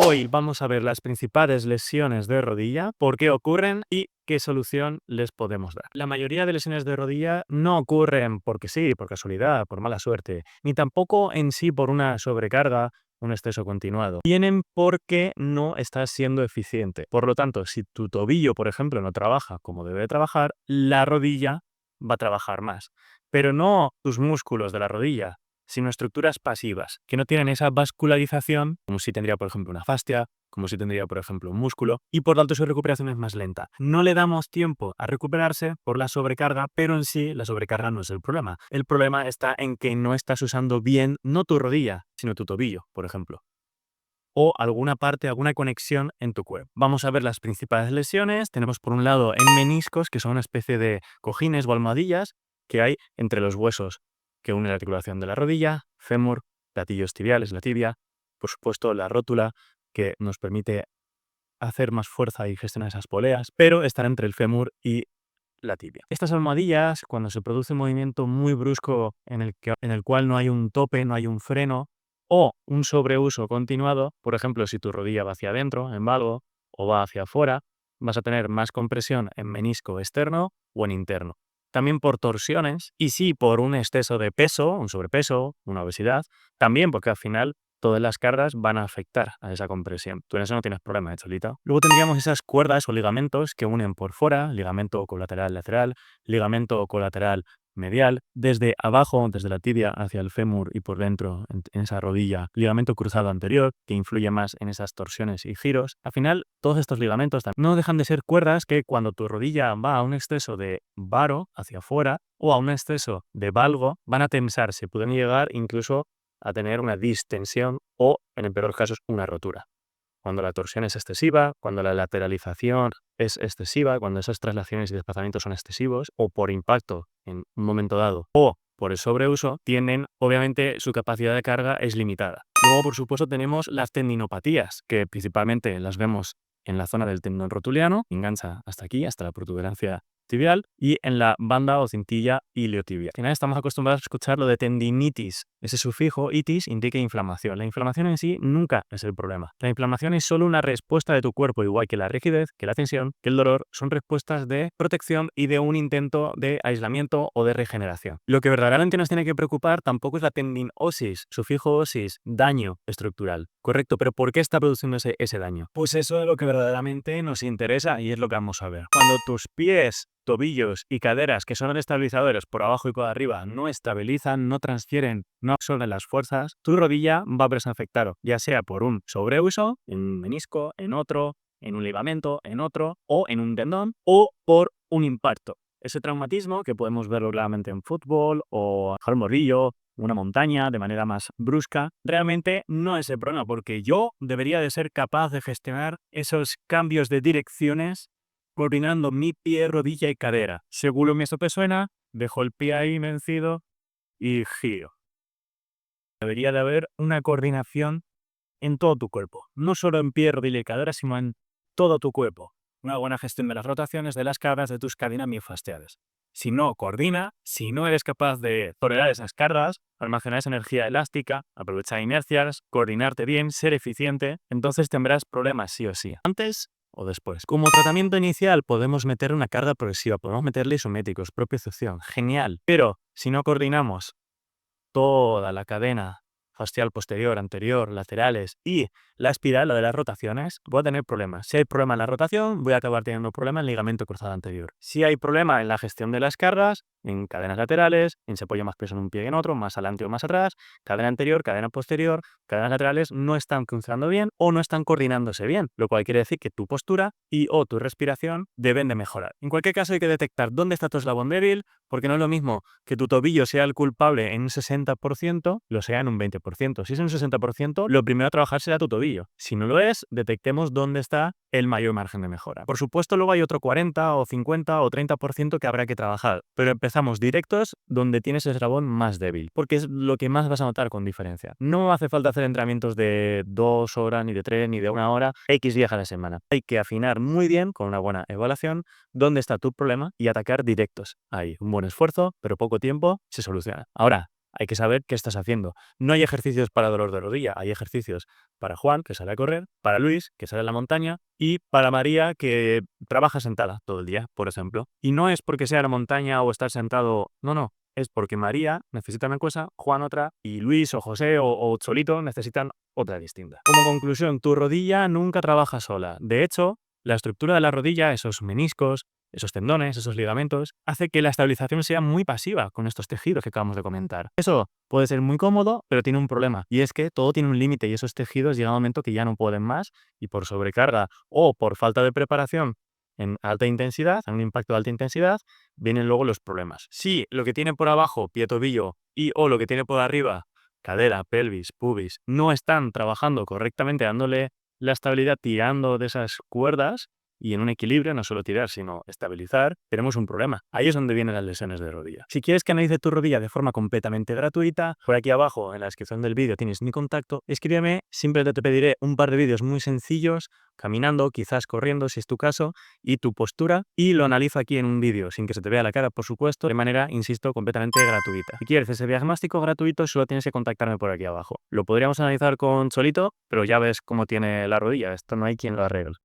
Hoy vamos a ver las principales lesiones de rodilla, por qué ocurren y qué solución les podemos dar. La mayoría de lesiones de rodilla no ocurren porque sí, por casualidad, por mala suerte, ni tampoco en sí por una sobrecarga, un exceso continuado. Vienen porque no estás siendo eficiente. Por lo tanto, si tu tobillo, por ejemplo, no trabaja como debe trabajar, la rodilla va a trabajar más. Pero no tus músculos de la rodilla, sino estructuras pasivas, que no tienen esa vascularización, como si tendría, por ejemplo, una fascia, como si tendría, por ejemplo, un músculo, y por tanto su recuperación es más lenta. No le damos tiempo a recuperarse por la sobrecarga, pero en sí la sobrecarga no es el problema. El problema está en que no estás usando bien, no tu rodilla, sino tu tobillo, por ejemplo, o alguna parte, alguna conexión en tu cuerpo. Vamos a ver las principales lesiones. Tenemos por un lado en meniscos, que son una especie de cojines o almohadillas que hay entre los huesos que unen la articulación de la rodilla, fémur, platillos tibiales, la tibia, por supuesto la rótula, que nos permite hacer más fuerza y gestionar esas poleas, pero están entre el fémur y la tibia. Estas almohadillas, cuando se produce un movimiento muy brusco en el cual no hay un tope, no hay un freno, o un sobreuso continuado, por ejemplo, si tu rodilla va hacia adentro, en valgo, o va hacia afuera, vas a tener más compresión en menisco externo o en interno. También por torsiones, y sí por un exceso de peso, un sobrepeso, una obesidad, también porque al final todas las cargas van a afectar a esa compresión. Tú en eso no tienes problema, ¿eh, Cholito? Luego tendríamos esas cuerdas o ligamentos que unen por fuera, ligamento colateral lateral, ligamento colateral medial, desde abajo, desde la tibia hacia el fémur y por dentro, en esa rodilla, ligamento cruzado anterior, que influye más en esas torsiones y giros. Al final, todos estos ligamentos no dejan de ser cuerdas que cuando tu rodilla va a un exceso de varo hacia afuera o a un exceso de valgo, van a tensarse, pueden llegar incluso a tener una distensión o, en el peor caso, una rotura. Cuando la torsión es excesiva, cuando la lateralización es excesiva, cuando esas traslaciones y desplazamientos son excesivos, o por impacto en un momento dado, o por el sobreuso, obviamente, su capacidad de carga es limitada. Luego, por supuesto, tenemos las tendinopatías, que principalmente las vemos en la zona del tendón rotuliano, engancha hasta aquí, hasta la protuberancia tibial, y en la banda o cintilla iliotibial. Al final estamos acostumbrados a escuchar lo de tendinitis. Ese sufijo itis indica inflamación. La inflamación en sí nunca es el problema. La inflamación es solo una respuesta de tu cuerpo, igual que la rigidez, que la tensión, que el dolor, son respuestas de protección y de un intento de aislamiento o de regeneración. Lo que verdaderamente nos tiene que preocupar tampoco es la tendinosis, sufijo osis, daño estructural. Correcto, pero ¿por qué está produciéndose ese daño? Pues eso es lo que verdaderamente nos interesa y es lo que vamos a ver. Cuando tus pies, tobillos y caderas, que son estabilizadores por abajo y por arriba, no estabilizan, no transfieren, no absorben las fuerzas, tu rodilla va a verse afectada, ya sea por un sobreuso, en un menisco, en otro, en un ligamento, en otro, o en un tendón, o por un impacto. Ese traumatismo, que podemos verlo claramente en fútbol o bajar un morrillo, una montaña de manera más brusca, realmente no es el problema, porque yo debería de ser capaz de gestionar esos cambios de direcciones coordinando mi pie, rodilla y cadera. Según esto te suena, dejo el pie ahí vencido y giro. Debería de haber una coordinación en todo tu cuerpo, no solo en pie, rodilla y cadera, sino en todo tu cuerpo. Una buena gestión de las rotaciones, de las cargas, de tus cadenas miofasciales. Si no coordina, si no eres capaz de tolerar esas cargas, almacenar esa energía elástica, aprovechar inercias, coordinarte bien, ser eficiente, entonces tendrás problemas sí o sí, antes o después. Como tratamiento inicial podemos meter una carga progresiva, podemos meterle isométricos, propiocepción, genial. Pero si no coordinamos toda la cadena facial posterior, anterior, laterales y la espiral, la de las rotaciones, voy a tener problemas. Si hay problema en la rotación, voy a acabar teniendo problema en el ligamento cruzado anterior. Si hay problema en la gestión de las cargas, en cadenas laterales, en se apoya más peso en un pie que en otro, más adelante o más atrás, cadena anterior, cadena posterior, cadenas laterales no están funcionando bien o no están coordinándose bien, lo cual quiere decir que tu postura y o tu respiración deben de mejorar. En cualquier caso hay que detectar dónde está tu eslabón débil, porque no es lo mismo que tu tobillo sea el culpable en un 60%, lo sea en un 20%. Si es en un 60%, lo primero a trabajar será tu tobillo. Si no lo es, detectemos dónde está el mayor margen de mejora. Por supuesto, luego hay otro 40 o 50 o 30% que habrá que trabajar, pero empezamos directos donde tienes el eslabón más débil, porque es lo que más vas a notar con diferencia. No hace falta hacer entrenamientos de 2 horas, ni de 3, ni de 1 hora, X días a la semana. Hay que afinar muy bien, con una buena evaluación, dónde está tu problema y atacar directos. Hay un buen esfuerzo, pero poco tiempo, se soluciona. Ahora, hay que saber qué estás haciendo. No hay ejercicios para dolor de rodilla, hay ejercicios para Juan, que sale a correr, para Luis, que sale a la montaña, y para María, que trabaja sentada todo el día, por ejemplo. Y no es porque sea la montaña o estar sentado, no, no. Es porque María necesita una cosa, Juan otra, y Luis o José o Cholito necesitan otra distinta. Como conclusión, tu rodilla nunca trabaja sola. De hecho, la estructura de la rodilla, esos meniscos, esos tendones, esos ligamentos, hace que la estabilización sea muy pasiva con estos tejidos que acabamos de comentar. Eso puede ser muy cómodo, pero tiene un problema, y es que todo tiene un límite y esos tejidos llega un momento que ya no pueden más y por sobrecarga o por falta de preparación en alta intensidad, en un impacto de alta intensidad, vienen luego los problemas. Si lo que tiene por abajo, pie, tobillo y o lo que tiene por arriba, cadera, pelvis, pubis, no están trabajando correctamente, dándole la estabilidad, tirando de esas cuerdas y en un equilibrio, no solo tirar, sino estabilizar, tenemos un problema. Ahí es donde vienen las lesiones de rodilla. Si quieres que analice tu rodilla de forma completamente gratuita, por aquí abajo en la descripción del vídeo tienes mi contacto, escríbeme, simplemente te pediré un par de vídeos muy sencillos, caminando, quizás corriendo si es tu caso, y tu postura, y lo analizo aquí en un vídeo, sin que se te vea la cara, por supuesto, de manera, insisto, completamente gratuita. Si quieres ese diagnóstico gratuito, solo tienes que contactarme por aquí abajo. Lo podríamos analizar con Solito, pero ya ves cómo tiene la rodilla, esto no hay quien lo arregle.